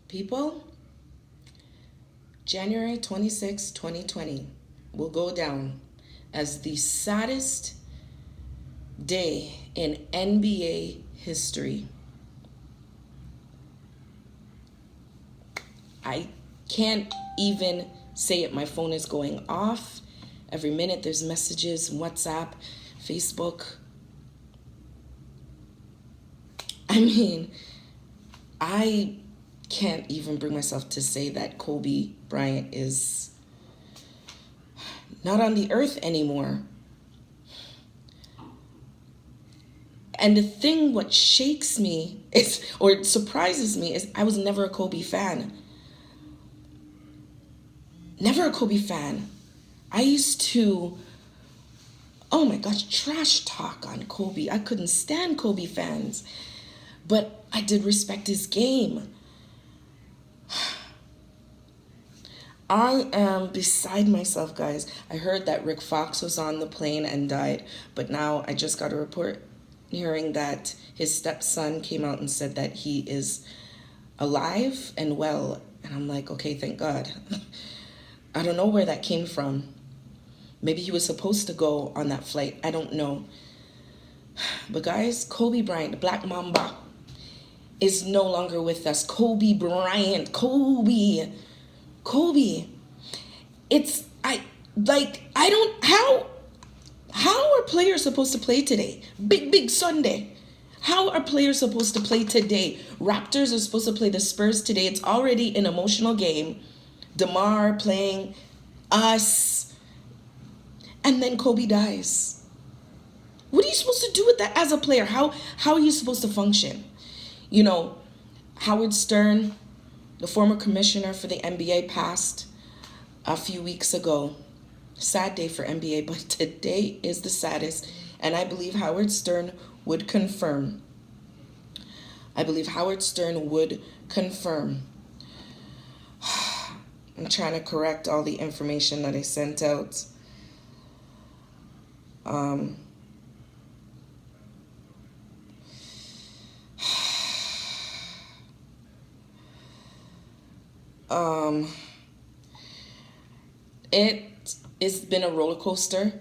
People, January 26, 2020 will go down as the saddest day in NBA history. I can't even say it. My phone is going off. Every minute there's messages, WhatsApp, Facebook. I mean, I can't even bring myself to say that Kobe Bryant is not on the earth anymore. And the thing what shakes me is, or surprises me, is I was never a Kobe fan. Never a Kobe fan. I used to, oh my gosh, trash talk on Kobe. I couldn't stand Kobe fans. But I did respect his game. I am beside myself, guys. I heard that Rick Fox was on the plane and died. But now I just got a report hearing that his stepson came out and said that he is alive and well. And I'm like, okay, thank God. I don't know where that came from. Maybe he was supposed to go on that flight. I don't know. But guys, Kobe Bryant, the Black Mamba, is no longer with us. Kobe Bryant. Kobe. How are players supposed to play today? Big Sunday. How are players supposed to play today? Raptors are supposed to play the Spurs today. It's already an emotional game. DeMar playing us. And then Kobe dies. What are you supposed to do with that as a player? How are you supposed to function? You know, Howard Stern, the former commissioner for the NBA, passed a few weeks ago. Sad day for NBA, but today is the saddest. And I believe Howard Stern would confirm. I'm trying to correct all the information that I sent out. It has been a roller coaster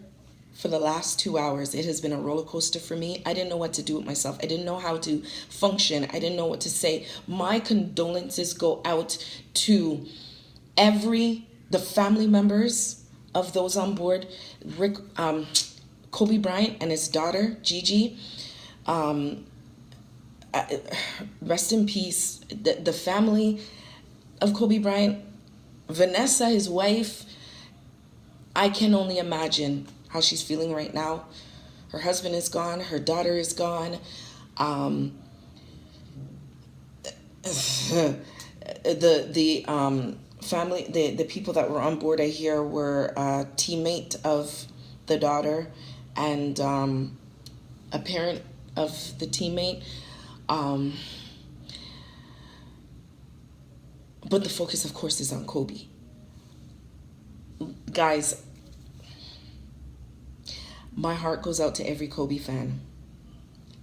for the last 2 hours. It has been a roller coaster for me. I didn't know what to do with myself. I didn't know how to function. I didn't know what to say. My condolences go out to the family members of those on board. Kobe Bryant and his daughter, Gigi. Rest in peace. The family of Kobe Bryant, Vanessa, his wife. I can only imagine how she's feeling right now. Her husband is gone. Her daughter is gone. The family, the people that were on board, I hear, were a teammate of the daughter and a parent of the teammate. But the focus, of course, is on Kobe. Guys, my heart goes out to every Kobe fan.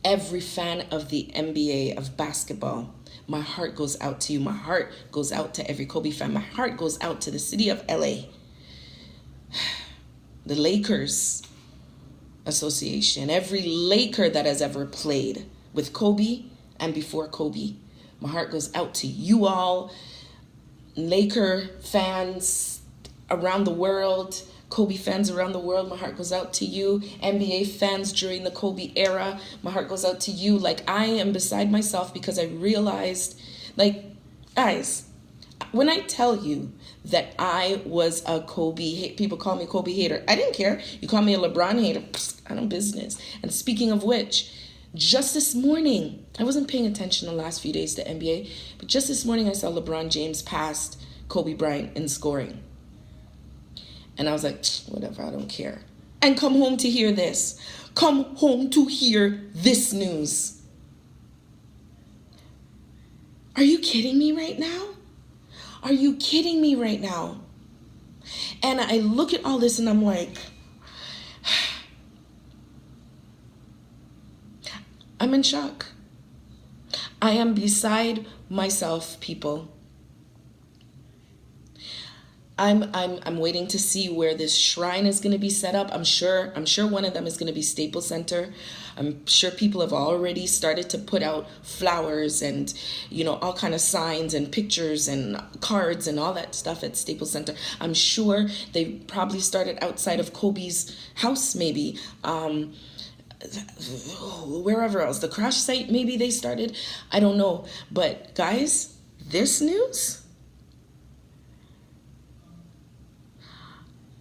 Every fan of the NBA, of basketball. My heart goes out to you. My heart goes out to every Kobe fan. My heart goes out to the city of LA. The Lakers Association. Every Laker that has ever played with Kobe and before Kobe. My heart goes out to you all. Laker fans around the world, Kobe fans around the world, my heart goes out to you. NBA fans during the Kobe era, my heart goes out to you. Like, I am beside myself because I realized, like, guys, when I tell you that I was a Kobe, people call me Kobe hater, I didn't care. You call me a LeBron hater, I don't business. And speaking of which, just this morning, I wasn't paying attention the last few days to NBA, but just this morning I saw LeBron James passed Kobe Bryant in scoring. And I was like, whatever, I don't care. And come home to hear this. Come home to hear this news. Are you kidding me right now? Are you kidding me right now? And I look at all this and I'm like, I'm in shock. I am beside myself, people. I'm waiting to see where this shrine is going to be set up. I'm sure one of them is going to be Staples Center. I'm sure people have already started to put out flowers and, you know, all kind of signs and pictures and cards and all that stuff at Staples Center. I'm sure they probably started outside of Kobe's house, maybe. Wherever else, the crash site, maybe they started. I don't know. But guys, this news,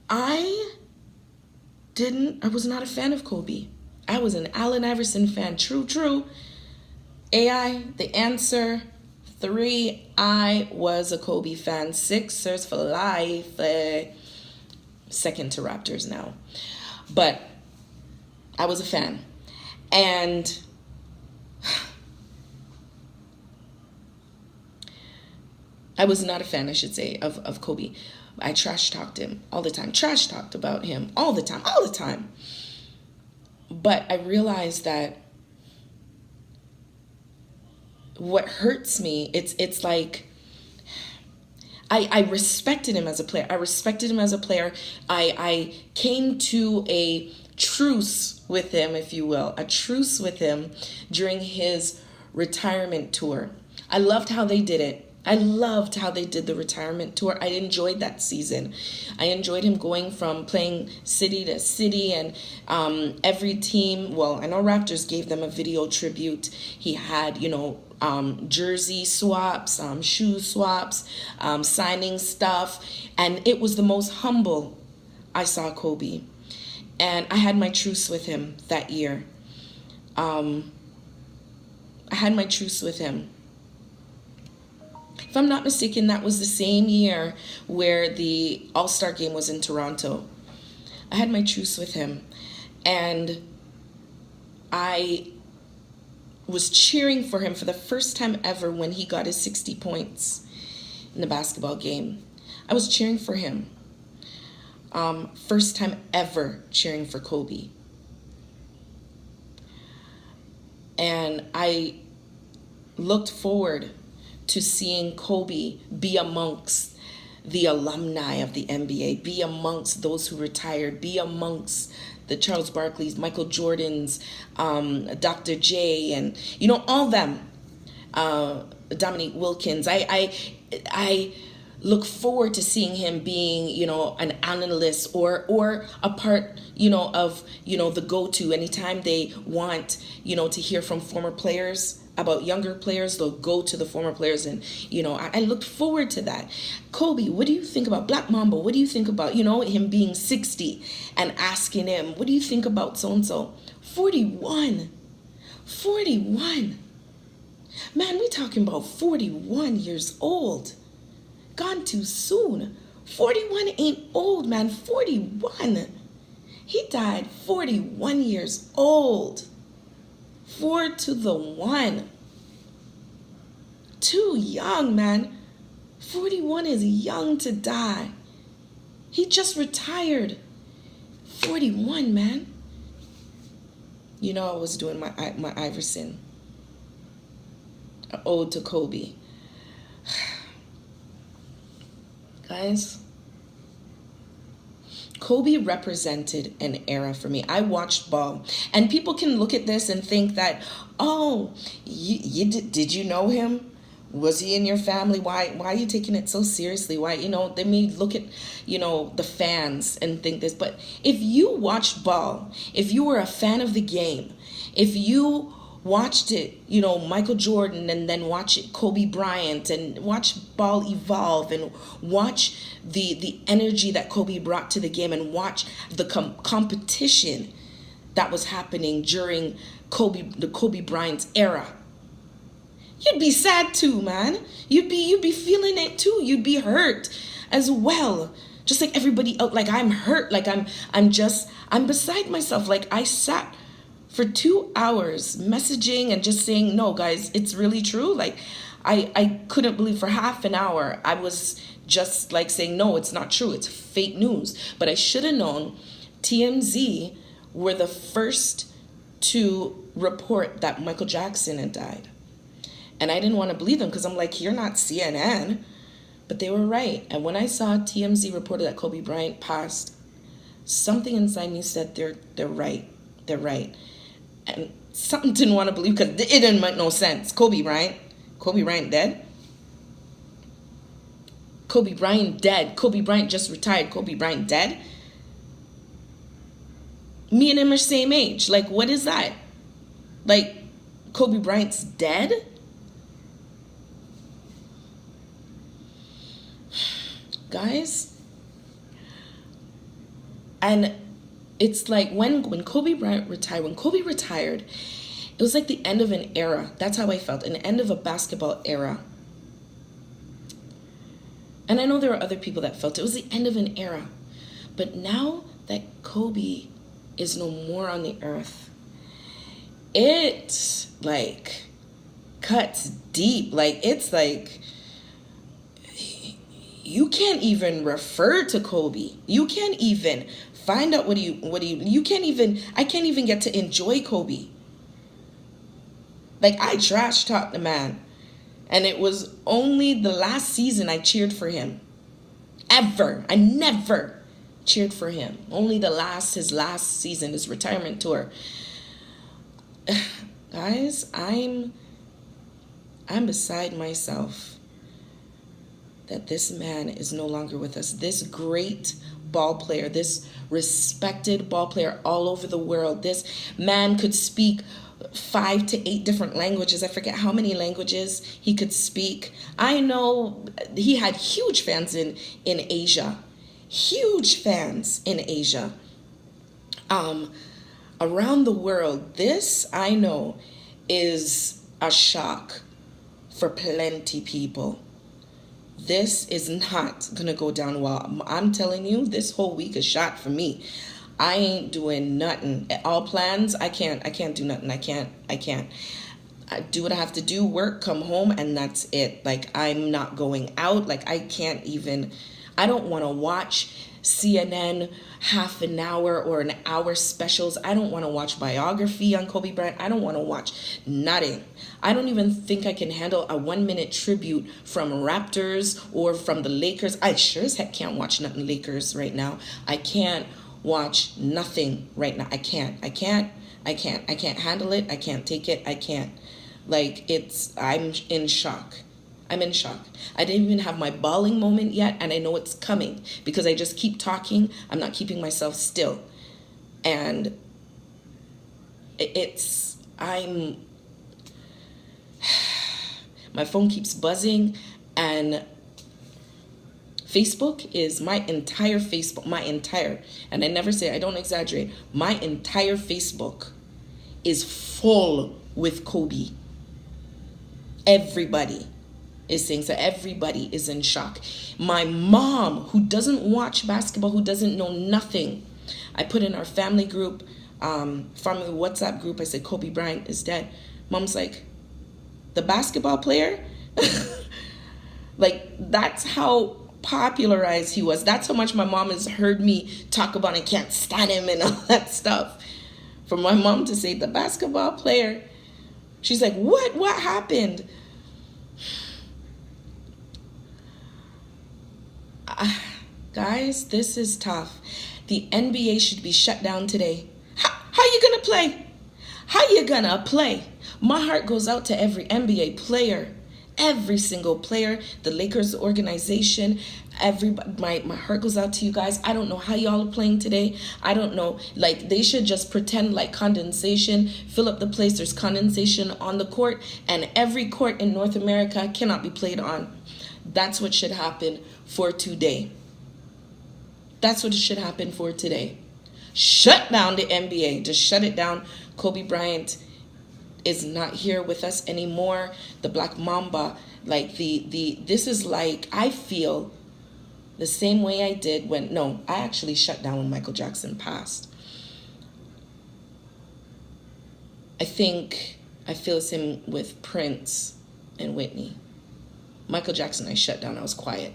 I was not a fan of Kobe. I was an Allen Iverson fan. True. AI, the answer. 3, I was a Kobe fan. Sixers for life. Second to Raptors now. But I was a fan. And I was not a fan, I should say, of Kobe. I trash talked him all the time. Trash talked about him all the time. But I realized that what hurts me, it's like I respected him as a player. I came to a truce with him, if you will, during his retirement tour. I loved how they did it. I loved how they did the retirement tour. I enjoyed that season. I enjoyed him going from playing city to city, and every team, well, I know Raptors gave them a video tribute. He had, jersey swaps, shoe swaps, signing stuff, and it was the most humble I saw Kobe. And I had my truce with him that year. If I'm not mistaken, that was the same year where the All-Star game was in Toronto. I had my truce with him. And I was cheering for him for the first time ever when he got his 60 points in the basketball game. I was cheering for him. First time ever cheering for Kobe. And I looked forward to seeing Kobe be amongst the alumni of the NBA, be amongst those who retired, be amongst the Charles Barkleys, Michael Jordans, Dr. J, and, all them, Dominique Wilkins. I look forward to seeing him being, an analyst or a part, of, the go-to. Anytime they want, to hear from former players about younger players, they'll go to the former players. And, I looked forward to that. Kobe, what do you think about Black Mamba? What do you think about, him being 60 and asking him, what do you think about so-and-so? 41. Man, we talking about 41 years old. Gone too soon. 41 ain't old, man. 41. He died 41 years old. 4 to the 1. Too young, man. 41 is young to die. He just retired. 41, man. I was doing my Iverson. An ode to Kobe. Guys, Kobe represented an era for me. I watched ball, and people can look at this and think that, did you know him? Was he in your family? Why are you taking it so seriously? Why, they may look at, the fans and think this. But if you watched ball, if you were a fan of the game, if you watched it, Michael Jordan, and then watch it, Kobe Bryant, and watch ball evolve, and watch the energy that Kobe brought to the game, and watch the competition that was happening during the Kobe Bryant's era, you'd be sad too, man. You'd be feeling it too. You'd be hurt as well. Just like everybody else. Like, I'm hurt. Like, I'm beside myself. Like, I sat for 2 hours messaging and just saying, no, guys, it's really true. Like, I couldn't believe for half an hour. I was just like saying, no, it's not true. It's fake news. But I should have known TMZ were the first to report that Michael Jackson had died. And I didn't want to believe them because I'm like, you're not CNN. But they were right. And when I saw TMZ reported that Kobe Bryant passed, something inside me said they're right. They're right. And something didn't want to believe because it didn't make no sense. Kobe Bryant dead? Kobe Bryant dead. Kobe Bryant just retired. Kobe Bryant dead? Me and him are same age. Like, what is that? Like, Kobe Bryant's dead? Guys? And it's like when Kobe Bryant retired, it was like the end of an era. That's how I felt, an end of a basketball era. And I know there were other people that felt it was the end of an era. But now that Kobe is no more on the earth, it like cuts deep. Like, it's like you can't even refer to Kobe. You can't even find out you can't even, I can't even get to enjoy Kobe. Like, I trash talked the man. And it was only the last season I cheered for him. Ever. I never cheered for him. Only his last season, his retirement tour. Guys, I'm beside myself that this man is no longer with us. This great ball player, this respected ball player all over the world. This man could speak 5 to 8 different languages. I forget how many languages he could speak. I know he had huge fans in Asia. Huge fans in Asia. Around the world. This, I know, is a shock for plenty people. This is not going to go down well. I'm telling you, this whole week is shot for me. I ain't doing nothing. All plans, I can't do nothing. I can't. I do what I have to do, work, come home, and that's it. Like, I'm not going out. Like, I don't want to watch CNN half an hour or an hour specials. I don't want to watch biography on Kobe Bryant. I don't want to watch nothing. I don't even think I can handle a 1-minute tribute from Raptors or from the Lakers. I sure as heck can't watch nothing Lakers right now. I can't watch nothing right now. I can't handle it. I can't take it. I can't. Like, I'm in shock. I didn't even have my bawling moment yet, and I know it's coming because I just keep talking. I'm not keeping myself still. And my phone keeps buzzing, and Facebook is my entire, and I never say, I don't exaggerate, my entire Facebook is full with Kobe. Everybody is saying so. Everybody is in shock. My mom, who doesn't watch basketball, who doesn't know nothing, I put in our family group, family WhatsApp group, I said, Kobe Bryant is dead. Mom's like, the basketball player? Like, that's how popularized he was. That's how much my mom has heard me talk about and can't stand him and all that stuff. For my mom to say the basketball player, she's like, what happened? Guys, this is tough. The NBA should be shut down today. How you gonna play? How you gonna play? My heart goes out to every NBA player. Every single player, the Lakers organization, everybody, my heart goes out to you guys. I don't know how y'all are playing today. I don't know. Like, they should just pretend like condensation, fill up the place. There's condensation on the court, and every court in North America cannot be played on. That's what should happen for today. That's what should happen for today. Shut down the NBA. Just shut it down. Kobe Bryant is not here with us anymore. The Black Mamba, like this is like, I feel the same way I did I actually shut down when Michael Jackson passed. I think I feel the same with Prince and Whitney. Michael Jackson, I shut down. I was quiet.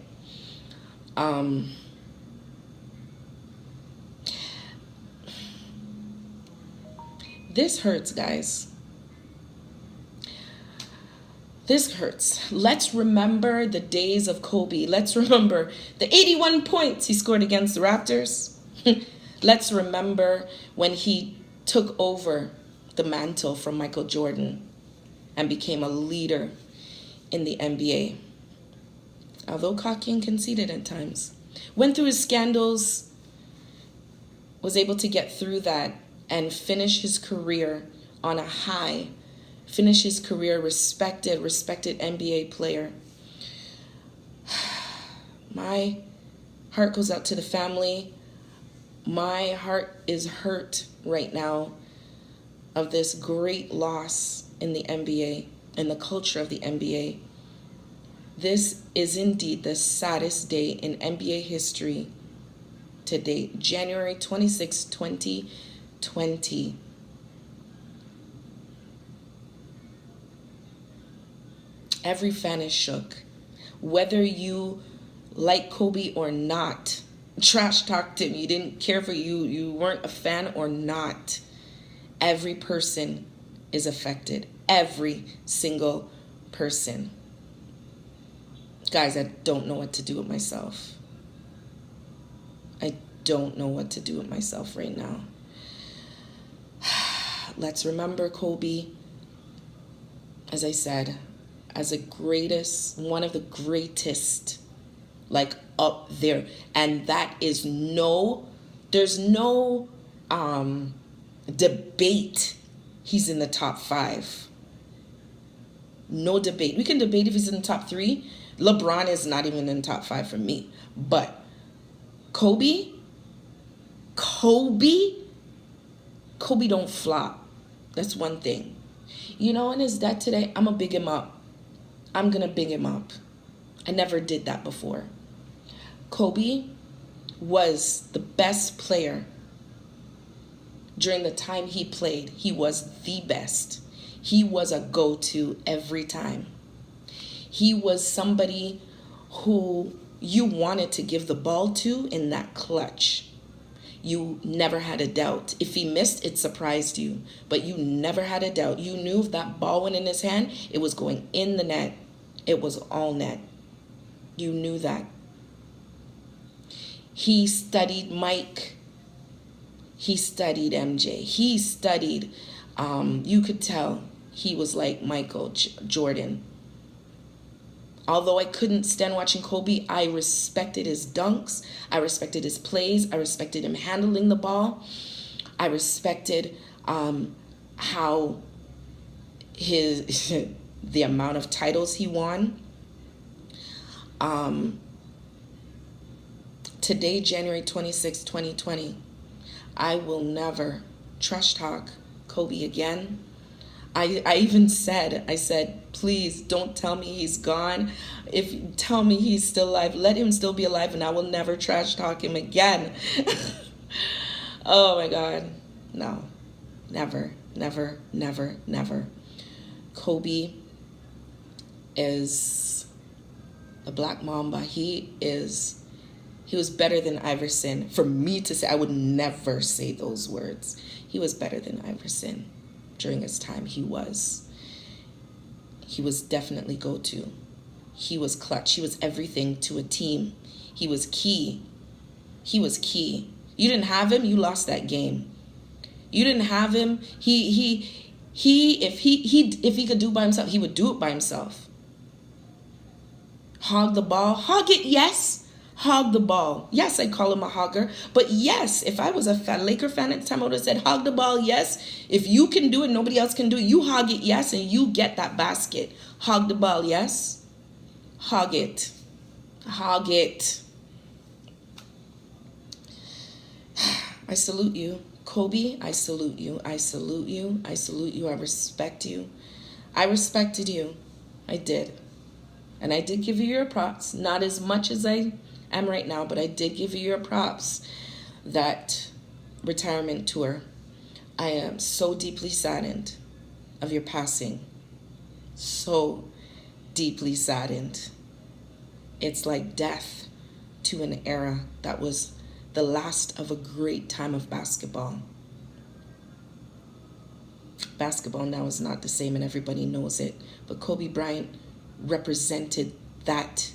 This hurts, guys. This hurts. Let's remember the days of Kobe. Let's remember the 81 points he scored against the Raptors. Let's remember when he took over the mantle from Michael Jordan and became a leader in the NBA. Although cocky and conceited at times. Went through his scandals, was able to get through that and finish his career on a high. Finish his career respected NBA player. My heart goes out to the family. My heart is hurt right now of this great loss in the NBA and the culture of the NBA. This is indeed the saddest day in NBA history to date, January 26, 2020. Every fan is shook. Whether you like Kobe or not, trash talked him, you didn't care for you weren't a fan or not, every person is affected. Every single person. Guys, I don't know what to do with myself. I don't know what to do with myself right now. Let's remember Kobe, as I said, as one of the greatest, like up there. And that is there's no debate he's in the top 5. No debate. We can debate if he's in the top 3. LeBron is not even in the top 5 for me. But Kobe don't flop. That's one thing. You know, and his dad today, I'm going to big him up. I'm going to big him up. I never did that before. Kobe was the best player during the time he played. He was the best. He was a go-to every time. He was somebody who you wanted to give the ball to in that clutch. You never had a doubt. If he missed, it surprised you. But you never had a doubt. You knew if that ball went in his hand, it was going in the net. It was all net. You knew that. He studied Mike. He studied MJ. He studied, you could tell he was like Michael Jordan. Although I couldn't stand watching Kobe, I respected his dunks. I respected his plays. I respected him handling the ball. I respected how the amount of titles he won. Today, January 26, 2020, I will never trash talk Kobe again. I even said, please don't tell me he's gone. If tell me he's still alive, let him still be alive and I will never trash talk him again. Oh my God. No, never, never, never, never. Kobe is a Black Mamba. He was better than Iverson. For me to say, I would never say those words. He was better than Iverson. During his time, he was definitely go-to. He was clutch. He was everything to a team. He was key. You didn't have him, you lost that game. You didn't have him. If he could do it by himself, he would do it by himself. Hog the ball. Hog it, yes. Hog the ball. Yes, I call him a hogger. But yes, if I was a Laker fan at the time, I would have said, hog the ball, yes. If you can do it, nobody else can do it. You hog it, yes, and you get that basket. Hog the ball, yes. Hog it. Hog it. I salute you. Kobe, I salute you. I salute you. I salute you. I respect you. I respected you. I did. And I did give you your props. Not as much as I am right now, but I did give you your props. That retirement tour. I am so deeply saddened of your passing. So deeply saddened. It's like death to an era that was the last of a great time of basketball. basketball now is not the same and everybody knows it. But Kobe Bryant represented that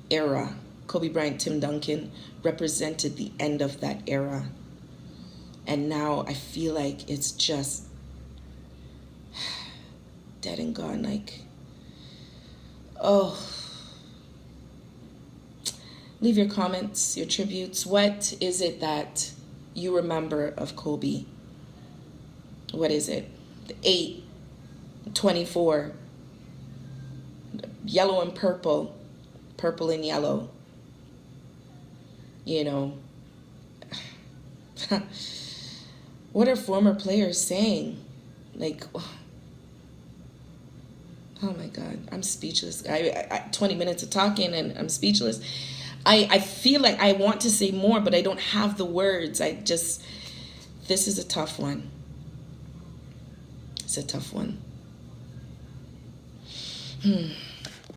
era. Kobe Bryant, Tim Duncan represented the end of that era. And now I feel like it's just dead and gone. Like, oh. Leave your comments, your tributes. What is it that you remember of Kobe? What is it? The 8, 24, yellow and purple, purple and yellow. You know, what are former players saying? Like, oh my God, I'm speechless. I 20 minutes of talking and I'm speechless. I feel like I want to say more, but I don't have the words. This is a tough one. It's a tough one.